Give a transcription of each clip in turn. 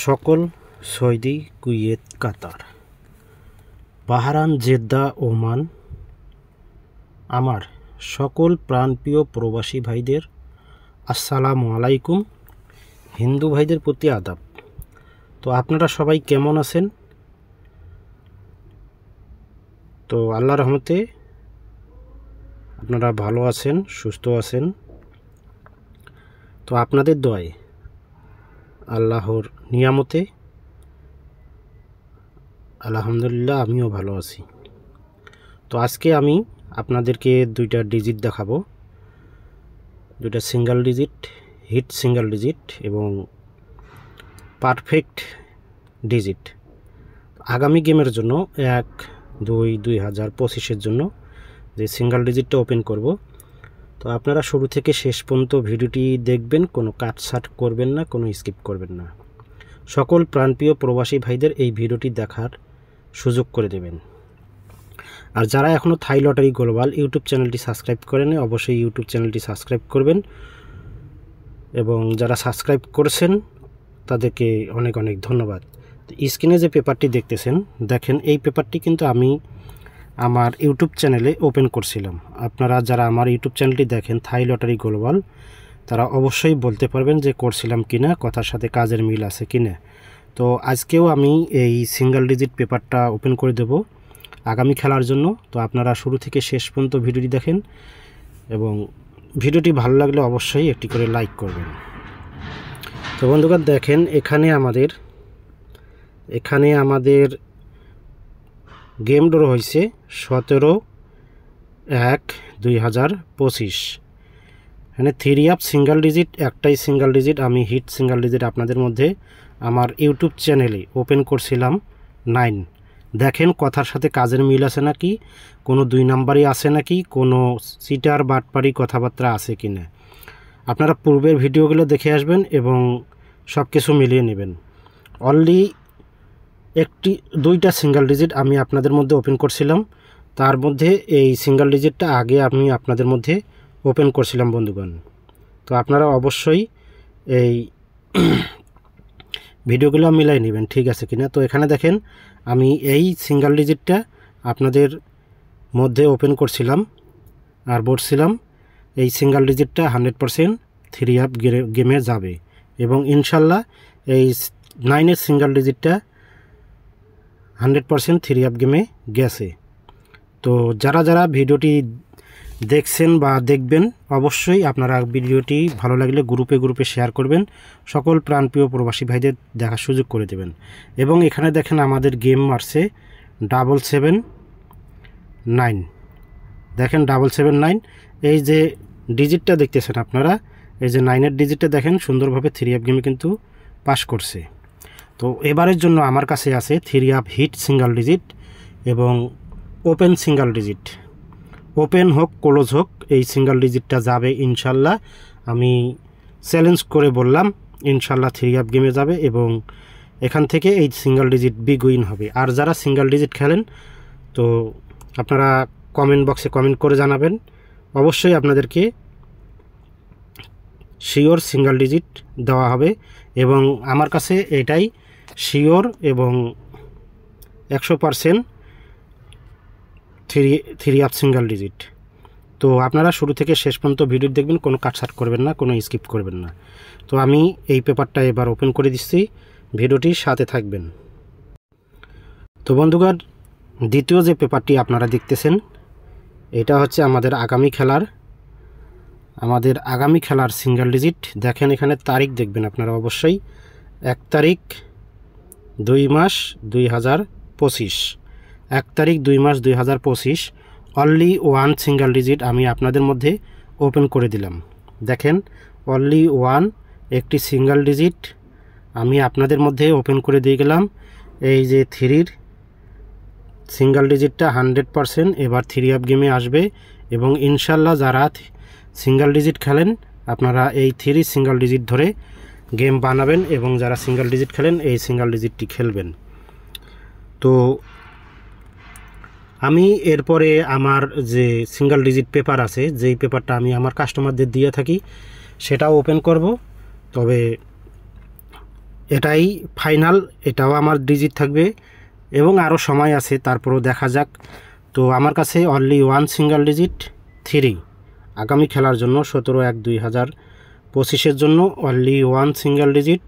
সকল Saudi, Kuwait, কাতার, Bahrain, Jeddah, Oman আমার সকল প্রাণপ্রিয় প্রবাসী ভাইদের আসসালামু আলাইকুম। হিন্দু ভাইদের প্রতি আদাব। তো আপনারা সবাই কেমন আছেন? তো আল্লাহর রহমতে আপনারা ভালো আছেন, সুস্থ আছেন। তো আপনাদের দোয়ায়, আল্লাহর নিয়ামতে আলহামদুলিল্লাহ আমিও ভালো আছি। তো আজকে আমি আপনাদেরকে দুইটা ডিজিট দেখাবো, দুইটা single digit, hit single digit এবং পারফেক্ট ডিজিট আগামী গেমের জন্য 1-2-2025 জন্য যে সিঙ্গেল ডিজিটটা ওপেন করব। তো আপনারা শুরু থেকে শেষ পর্যন্ত ভিডিওটি দেখবেন, কোনো কাটছাট করবেন না, কোনো স্কিপ করবেন না। সকল প্রাণপ্রিয় প্রবাসী ভাইদের এই ভিডিওটি দেখার সুযোগ করে দেবেন। আর যারা এখনও থাই লটারি গ্লোবাল ইউটিউব চ্যানেলটি সাবস্ক্রাইব করেনি, অবশ্যই ইউটিউব চ্যানেলটি সাবস্ক্রাইব করবেন এবং যারা সাবস্ক্রাইব করেছেন তাদেরকে অনেক অনেক ধন্যবাদ। স্ক্রিনে যে পেপারটি দেখতেছেন, দেখেন এই পেপারটি কিন্তু আমি আমার ইউটিউব চ্যানেলে ওপেন করছিলাম। আপনারা যারা আমার ইউটিউব চ্যানেলটি দেখেন থাই লটারি গ্লোবাল, তারা অবশ্যই বলতে পারবেন যে করছিলাম কিনা, কথার সাথে কাজের মিল আছে কিনা। তো আজকেও আমি এই সিঙ্গেল ডিজিট পেপারটা ওপেন করে দেব আগামী খেলার জন্য। তো আপনারা শুরু থেকে শেষ পর্যন্ত ভিডিওটি দেখেন এবং ভিডিওটি ভালো লাগলে অবশ্যই একটি করে লাইক করবেন। তো বন্ধুগণ দেখেন, এখানে আমাদের গেম ড্র হয়েছে 17/1/2025। এখানে 3 আপ সিঙ্গেল ডিজিট, একটাই সিঙ্গেল ডিজিট। আমি হিট সিঙ্গেল ডিজিট আপনাদের মধ্যে আমার ইউটিউব চ্যানেলে ওপেন করছিলাম 9। দেখেন কথার সাথে কাজের মিল আছে নাকি, কোনো 2 নাম্বারই আছে নাকি, কোনো সিটার বাটপারি কথাবার্তা আছে কি না। আপনারা পূর্বের ভিডিওগুলো দেখে আসবেন এবং সব কিছু মিলিয়ে নেবেন। অনলি 2টা সিঙ্গেল ডিজিট আমি আপনাদের মধ্যে ওপেন করছিলাম। তার মধ্যে এই সিঙ্গেল ডিজিটটা আগে আমি আপনাদের মধ্যে ওপেন করছিলাম বন্ধুগণ। তো আপনারা অবশ্যই এই ভিডিওগুলো মিলাই নেবেন ঠিক আছে কিনা। তো এখানে দেখেন আমি এই সিঙ্গেল ডিজিটটা আপনাদের মধ্যে ওপেন করছিলাম আর বলছিলাম এই সিঙ্গেল ডিজিটটা 100% 3 আপ গেমে যাবে এবং ইনশাল্লাহ এই 9-এর সিঙ্গেল ডিজিটটা 100% 3 আপ গেমে গেছে। তো যারা যারা ভিডিওটি দেখছেন বা দেখবেন, অবশ্যই আপনারা ভিডিওটি ভালো লাগলে গ্রুপে শেয়ার করবেন, সকল প্রাণপ্রিয় প্রবাসী ভাইদের দেখার সুযোগ করে দেবেন। এবং এখানে দেখেন আমাদের গেম মারছে 779। দেখেন 779, এই যে ডিজিটটা দেখতেছেন আপনারা, এই যে 9-এর ডিজিটটা দেখেন সুন্দরভাবে 3 আপ গেমে কিন্তু পাস করছে। তো এবারের জন্য আমার কাছে আছে 3 আপ হিট সিঙ্গেল ডিজিট এবং ওপেন সিঙ্গেল ডিজিট। ওপেন হোক ক্লোজ হোক এই সিঙ্গেল ডিজিটটা যাবে ইনশাল্লাহ। আমি চ্যালেঞ্জ করে বললাম ইনশাল্লাহ 3 আপ গেমে যাবে এবং এখান থেকে এই সিঙ্গেল ডিজিট বিগ উইন হবে। আর যারা সিঙ্গেল ডিজিট খেলেন তো আপনারা কমেন্ট বক্সে কমেন্ট করে জানাবেন। অবশ্যই আপনাদেরকে শিওর সিঙ্গেল ডিজিট দেওয়া হবে এবং আমার কাছে এটাই শিওর এবং 100% 3 আপ সিঙ্গেল ডিজিট। তো আপনারা শুরু থেকে শেষ পর্যন্ত ভিডিও দেখবেন, কোনো কাটছাট করবেন না, কোনো স্কিপ করবেন না। তো আমি এই পেপারটা এবার ওপেন করে দিচ্ছি, ভিডিওটির সাথে থাকবেন। তো বন্ধুগণ দ্বিতীয় যে পেপারটি আপনারা দেখতেছেন, এটা হচ্ছে আমাদের আগামী খেলার সিঙ্গেল ডিজিট। দেখেন এখানে তারিখ দেখবেন আপনারা অবশ্যই, 1 তারিখ 2 মাস 2025, 1 তারিখ 2 মাস 2025। অনলি 1 সিঙ্গেল ডিজিট আমি আপনাদের মধ্যে ওপেন করে দিলাম। দেখেন অনলি 1 একটি সিঙ্গেল ডিজিট আমি আপনাদের মধ্যে ওপেন করে দিয়ে গেলাম। এই যে 3-র সিঙ্গেল ডিজিটটা 100% এবার 3 আপ গেমে আসবে এবং ইনশাল্লাহ যারা সিঙ্গেল ডিজিট খেলেন আপনারা এই 3 সিঙ্গেল ডিজিট ধরে গেম বানাবেন এবং যারা সিঙ্গেল ডিজিট খেলেন এই সিঙ্গেল ডিজিটটি খেলবেন। তো আমি এরপরে আমার যে সিঙ্গেল ডিজিট পেপার আছে, যেই পেপারটা আমি আমার কাস্টমারদের দিয়ে থাকি, সেটাও ওপেন করব। তবে এটাই ফাইনাল, এটাও আমার ডিজিট থাকবে এবং আরও সময় আছে, তারপরেও দেখা যাক। তো আমার কাছে অনলি ওয়ান সিঙ্গেল ডিজিট 3 আগামী খেলার জন্য 17/1/2025 জন্য অনলি ওয়ান সিঙ্গেল ডিজিট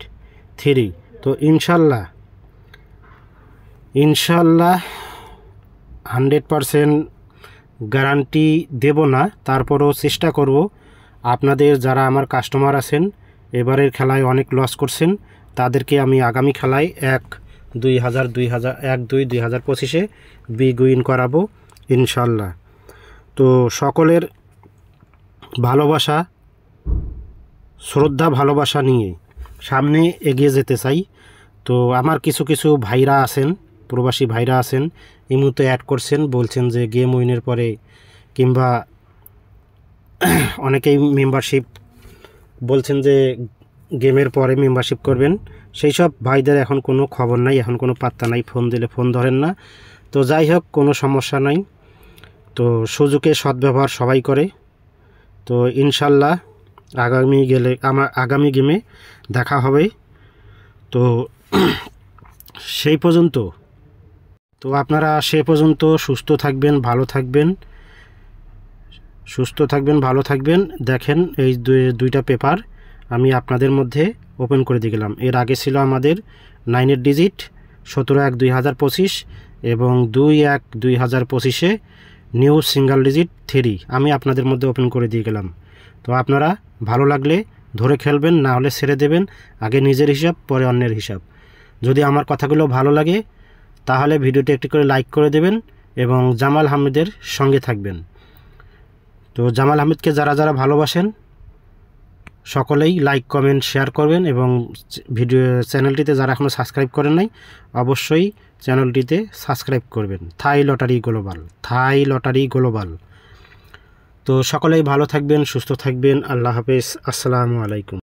3। তো ইনশাল্লাহ 100% গ্যারান্টি দেব না, তারপরেও চেষ্টা করব। আপনাদের যারা আমার কাস্টমার আছেন এবারের খেলায় অনেক লস করছেন, তাদেরকে আমি আগামী খেলায় 1/2/2025 বিগ উইন করাবো ইনশাল্লাহ। তো সকলের ভালোবাসা, শ্রদ্ধা, ভালোবাসা নিয়ে সামনে এগিয়ে যেতে চাই। তো আমার কিছু ভাইরা আছেন, প্রবাসী ভাইরা আছেন, এই মুহূর্তে অ্যাড করছেন, বলছেন যে গেম উইনের পরে কিংবা অনেকেই মেম্বারশিপ বলছেন যে গেমের পরে মেম্বারশিপ করবেন। সেই সব ভাইদের এখন কোনো খবর নাই, এখন কোনো পাত্তা নাই, ফোন দিলে ফোন ধরেন না। তো যাই হোক, কোনো সমস্যা নাই। তো সুযোগে সদ্ব্যবহার সবাই করে। তো ইনশাল্লাহ আগামী গেমে দেখা হবে। তো সেই পর্যন্ত, তো আপনারা সে পর্যন্ত সুস্থ থাকবেন, ভালো থাকবেন। দেখেন এই দুইটা পেপার আমি আপনাদের মধ্যে ওপেন করে দিয়ে গেলাম। এর আগে ছিল আমাদের 9-এর ডিজিট 17/1/2025 এবং 2/1/2025 নিউ সিঙ্গেল ডিজিট 3 আমি আপনাদের মধ্যে ওপেন করে দিয়ে গেলাম। তো আপনারা ভালো লাগলে ধরে খেলবেন, না হলে ছেড়ে দেবেন। আগে নিজের হিসাব, পরে অন্যের হিসাব। যদি আমার কথাগুলো ভালো লাগে তাহলে ভিডিওটি একটি করে লাইক করে দেবেন এবং জামাল আহমেদের সঙ্গে থাকবেন। তো জামাল আহমেদকে যারা ভালোবাসেন সকলেই লাইক, কমেন্ট, শেয়ার করবেন এবং চ্যানেলটিতে যারা এখনও সাবস্ক্রাইব করেন নাই অবশ্যই চ্যানেলটিতে সাবস্ক্রাইব করবেন। থাই লটারি গ্লোবাল। তো সকলেই ভালো থাকবেন, সুস্থ থাকবেন। আল্লাহ হাফেজ, আসসালামু আলাইকুম।